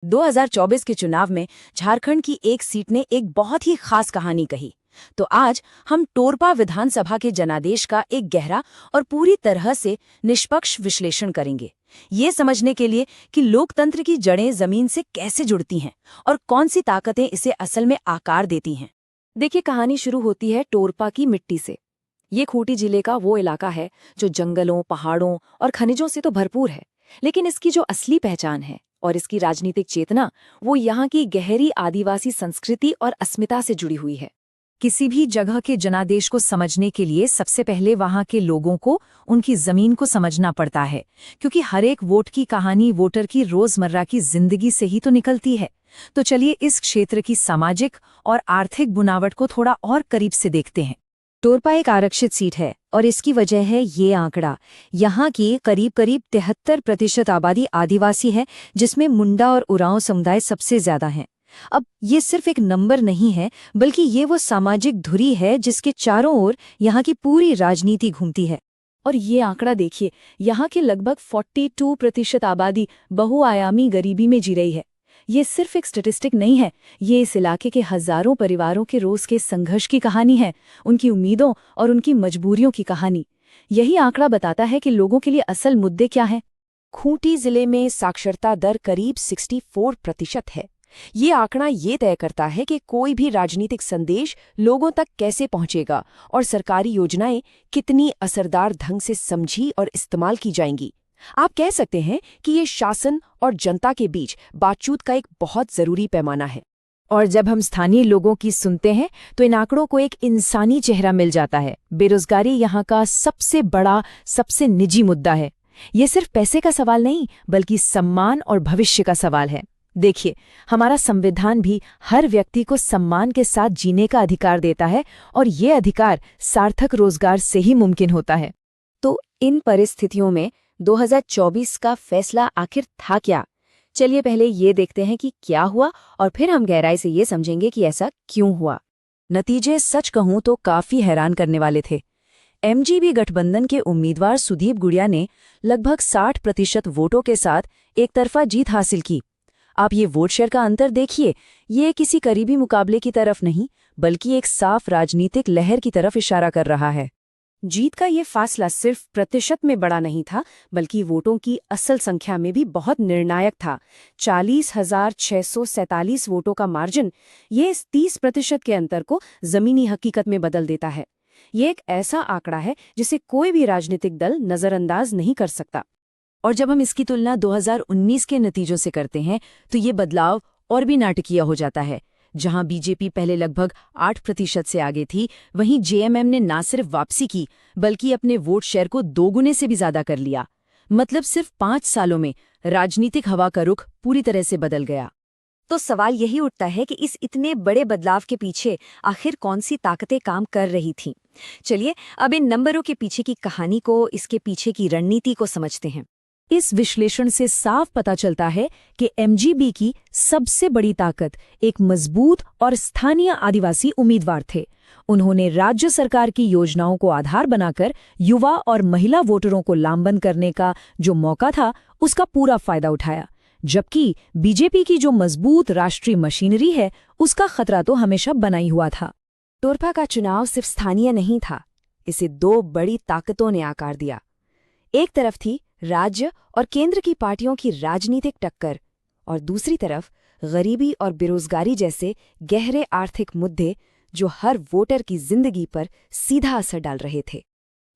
2024 के चुनाव में झारखंड की एक सीट ने एक बहुत ही खास कहानी कही। तो आज हम टोरपा विधानसभा के जनादेश का एक गहरा और पूरी तरह से निष्पक्ष विश्लेषण करेंगे, ये समझने के लिए कि लोकतंत्र की जड़ें जमीन से कैसे जुड़ती हैं और कौन सी ताकतें इसे असल में आकार देती हैं। देखिए, कहानी शुरू होती है टोरपा की मिट्टी से। ये खूंटी जिले का वो इलाका है जो जंगलों, पहाड़ों और खनिजों से तो भरपूर है, लेकिन इसकी जो असली पहचान है और इसकी राजनीतिक चेतना, वो यहाँ की गहरी आदिवासी संस्कृति और अस्मिता से जुड़ी हुई है। किसी भी जगह के जनादेश को समझने के लिए सबसे पहले वहाँ के लोगों को, उनकी जमीन को समझना पड़ता है, क्योंकि हर एक वोट की कहानी वोटर की रोजमर्रा की जिंदगी से ही तो निकलती है। तो चलिए इस क्षेत्र की सामाजिक और आर्थिक बुनावट को थोड़ा और करीब से देखते हैं। टोरपा एक आरक्षित सीट है और इसकी वजह है ये आंकड़ा। यहाँ की करीब 73% आबादी आदिवासी है, जिसमें मुंडा और उरांव समुदाय सबसे ज्यादा हैं। अब ये सिर्फ एक नंबर नहीं है, बल्कि ये वो सामाजिक धुरी है जिसके चारों ओर यहाँ की पूरी राजनीति घूमती है। और ये आंकड़ा देखिए, यहाँ के लगभग 42% आबादी बहुआयामी गरीबी में जी रही है। ये सिर्फ एक स्टैटिस्टिक नहीं है, ये इस इलाके के हजारों परिवारों के रोज के संघर्ष की कहानी है, उनकी उम्मीदों और उनकी मजबूरियों की कहानी। यही आंकड़ा बताता है कि लोगों के लिए असल मुद्दे क्या हैं। खूंटी जिले में साक्षरता दर करीब 64% है। ये आंकड़ा ये तय करता है कि कोई भी राजनीतिक संदेश लोगों तक कैसे पहुंचेगा और सरकारी योजनाएं कितनी असरदार ढंग से समझी और इस्तेमाल की जाएंगी। आप कह सकते हैं कि ये शासन और जनता के बीच बातचीत का एक बहुत जरूरी पैमाना है। और जब हम स्थानीय लोगों की सुनते हैं तो इन आंकड़ों को एक इंसानी चेहरा मिल जाता है। बेरोजगारी यहाँ का सबसे बड़ा, सबसे निजी मुद्दा है। ये सिर्फ पैसे का सवाल नहीं, बल्कि सम्मान और भविष्य का सवाल है। देखिए, हमारा संविधान भी हर व्यक्ति को सम्मान के साथ जीने का अधिकार देता है, और ये अधिकार सार्थक रोजगार से ही मुमकिन होता है। तो इन परिस्थितियों में 2024 का फैसला आखिर था क्या? चलिए पहले ये देखते हैं कि क्या हुआ, और फिर हम गहराई से ये समझेंगे कि ऐसा क्यों हुआ। नतीजे सच कहूं तो काफी हैरान करने वाले थे। एमजीबी गठबंधन के उम्मीदवार सुदीप गुड़िया ने लगभग 60% वोटों के साथ एक तरफा जीत हासिल की। आप ये वोट शेयर का अंतर देखिए, ये किसी करीबी मुकाबले की तरफ नहीं, बल्कि एक साफ राजनीतिक लहर की तरफ इशारा कर रहा है। जीत का ये फासला सिर्फ प्रतिशत में बड़ा नहीं था, बल्कि वोटों की असल संख्या में भी बहुत निर्णायक था। 40,647 वोटों का मार्जिन, ये इस 30% के अंतर को जमीनी हकीकत में बदल देता है। ये एक ऐसा आंकड़ा है जिसे कोई भी राजनीतिक दल नजरअंदाज नहीं कर सकता। और जब हम इसकी तुलना 2019 के नतीजों से करते हैं तो ये बदलाव और भी नाटकीय हो जाता है। जहां बीजेपी पहले लगभग 8% से आगे थी, वहीं जेएमएम ने न सिर्फ वापसी की, बल्कि अपने वोट शेयर को 2 गुने से भी ज्यादा कर लिया। मतलब सिर्फ 5 सालों में राजनीतिक हवा का रुख पूरी तरह से बदल गया। तो सवाल यही उठता है कि इस इतने बड़े बदलाव के पीछे आखिर कौन सी ताकतें काम कर रही थीं? चलिए अब इन नंबरों के पीछे की कहानी को, इसके पीछे की रणनीति को समझते हैं। इस विश्लेषण से साफ पता चलता है कि एमजीबी की सबसे बड़ी ताकत एक मजबूत और स्थानीय आदिवासी उम्मीदवार थे। उन्होंने राज्य सरकार की योजनाओं को आधार बनाकर युवा और महिला वोटरों को लामबंद करने का जो मौका था, उसका पूरा फायदा उठाया। जबकि बीजेपी की जो मजबूत राष्ट्रीय मशीनरी है, उसका खतरा तो हमेशा बना ही हुआ था। टोरपा का चुनाव सिर्फ स्थानीय नहीं था, इसे 2 बड़ी ताकतों ने आकार दिया। एक तरफ थी राज्य और केंद्र की पार्टियों की राजनीतिक टक्कर, और दूसरी तरफ गरीबी और बेरोजगारी जैसे गहरे आर्थिक मुद्दे जो हर वोटर की जिंदगी पर सीधा असर डाल रहे थे।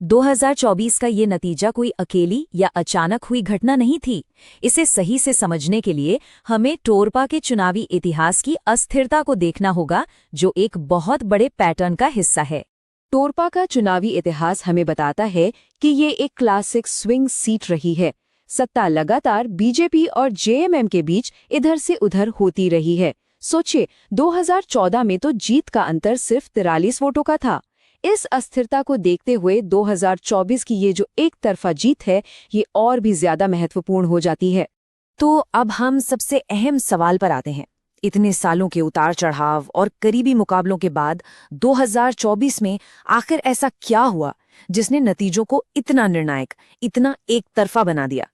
2024 का ये नतीजा कोई अकेली या अचानक हुई घटना नहीं थी। इसे सही से समझने के लिए हमें टोरपा के चुनावी इतिहास की अस्थिरता को देखना होगा, जो एक बहुत बड़े पैटर्न का हिस्सा है। टोरपा का चुनावी इतिहास हमें बताता है कि ये एक क्लासिक स्विंग सीट रही है। सत्ता लगातार बीजेपी और जेएमएम के बीच इधर से उधर होती रही है। सोचिए, 2014 में तो जीत का अंतर सिर्फ 43 वोटों का था। इस अस्थिरता को देखते हुए 2024 की ये जो एक तरफा जीत है, ये और भी ज्यादा महत्वपूर्ण हो जाती है। तो अब हम सबसे अहम सवाल पर आते हैं। इतने सालों के उतार चढ़ाव और करीबी मुकाबलों के बाद 2024 में आखिर ऐसा क्या हुआ जिसने नतीजों को इतना निर्णायक, इतना एक तरफा बना दिया?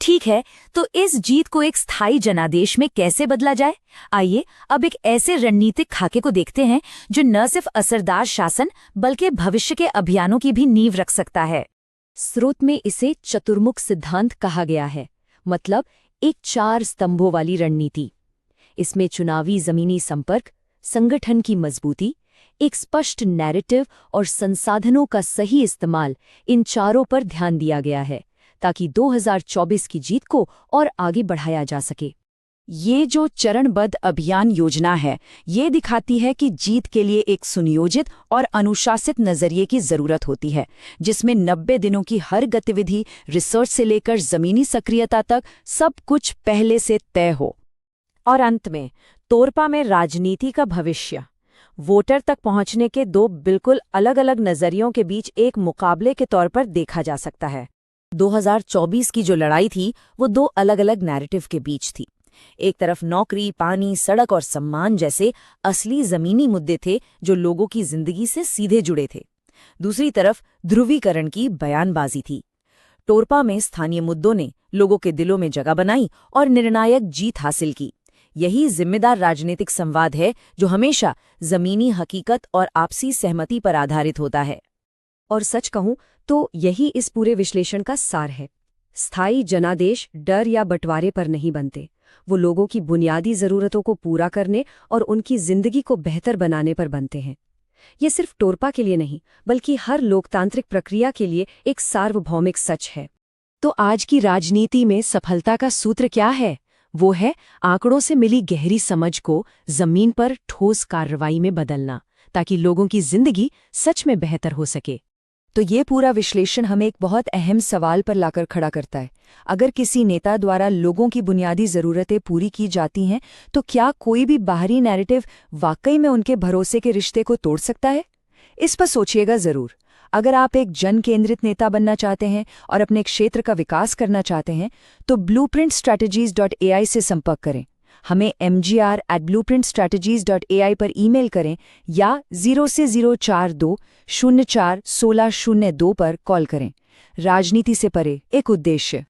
ठीक है, तो इस जीत को एक स्थायी जनादेश में कैसे बदला जाए? आइए अब एक ऐसे रणनीतिक खाके को देखते हैं जो न सिर्फ असरदार शासन बल्कि भविष्य के अभियानों की भी नींव रख सकता है। स्रोत में इसे चतुर्मुख सिद्धांत कहा गया है, मतलब एक 4 स्तंभों वाली रणनीति। इसमें चुनावी जमीनी संपर्क, संगठन की मजबूती, एक स्पष्ट नैरेटिव और संसाधनों का सही इस्तेमाल, इन चारों पर ध्यान दिया गया है ताकि 2024 की जीत को और आगे बढ़ाया जा सके। ये जो चरणबद्ध अभियान योजना है, ये दिखाती है कि जीत के लिए एक सुनियोजित और अनुशासित नजरिए की जरूरत होती है, जिसमें 90 दिनों की हर गतिविधि, रिसर्च से लेकर जमीनी सक्रियता तक सब कुछ पहले से तय हो। और अंत में तोरपा में राजनीति का भविष्य, वोटर तक पहुंचने के 2 बिल्कुल अलग-अलग नजरियों के बीच एक मुकाबले के तौर पर देखा जा सकता है। 2024 की जो लड़ाई थी वो 2 अलग-अलग नैरेटिव के बीच थी। एक तरफ नौकरी, पानी, सड़क और सम्मान जैसे असली जमीनी मुद्दे थे जो लोगों की जिंदगी से सीधे जुड़े थे। दूसरी तरफ ध्रुवीकरण की बयानबाजी थी। टोरपा में स्थानीय मुद्दों ने लोगों के दिलों में जगह बनाई और निर्णायक जीत हासिल की। यही जिम्मेदार राजनीतिक संवाद है जो हमेशा जमीनी हकीकत और आपसी सहमति पर आधारित होता है। और सच कहूं तो यही इस पूरे विश्लेषण का सार है। स्थायी जनादेश डर या बंटवारे पर नहीं बनते, वो लोगों की बुनियादी ज़रूरतों को पूरा करने और उनकी जिंदगी को बेहतर बनाने पर बनते हैं। ये सिर्फ टोरपा के लिए नहीं, बल्कि हर लोकतांत्रिक प्रक्रिया के लिए एक सार्वभौमिक सच है। तो आज की राजनीति में सफलता का सूत्र क्या है? वो है आंकड़ों से मिली गहरी समझ को जमीन पर ठोस कार्रवाई में बदलना, ताकि लोगों की जिंदगी सच में बेहतर हो सके। तो ये पूरा विश्लेषण हमें एक बहुत अहम सवाल पर लाकर खड़ा करता है। अगर किसी नेता द्वारा लोगों की बुनियादी ज़रूरतें पूरी की जाती हैं, तो क्या कोई भी बाहरी नैरेटिव वाकई में उनके भरोसे के रिश्ते को तोड़ सकता है? इस पर सोचिएगा ज़रूर। अगर आप एक जन केंद्रित नेता बनना चाहते हैं और अपने क्षेत्र का विकास करना चाहते हैं, तो blueprintstrategies.ai से संपर्क करें। हमें mgr@blueprintstrategies.ai पर ईमेल करें या 0 से 042 04 1602 पर कॉल करें। राजनीति से परे एक उद्देश्य।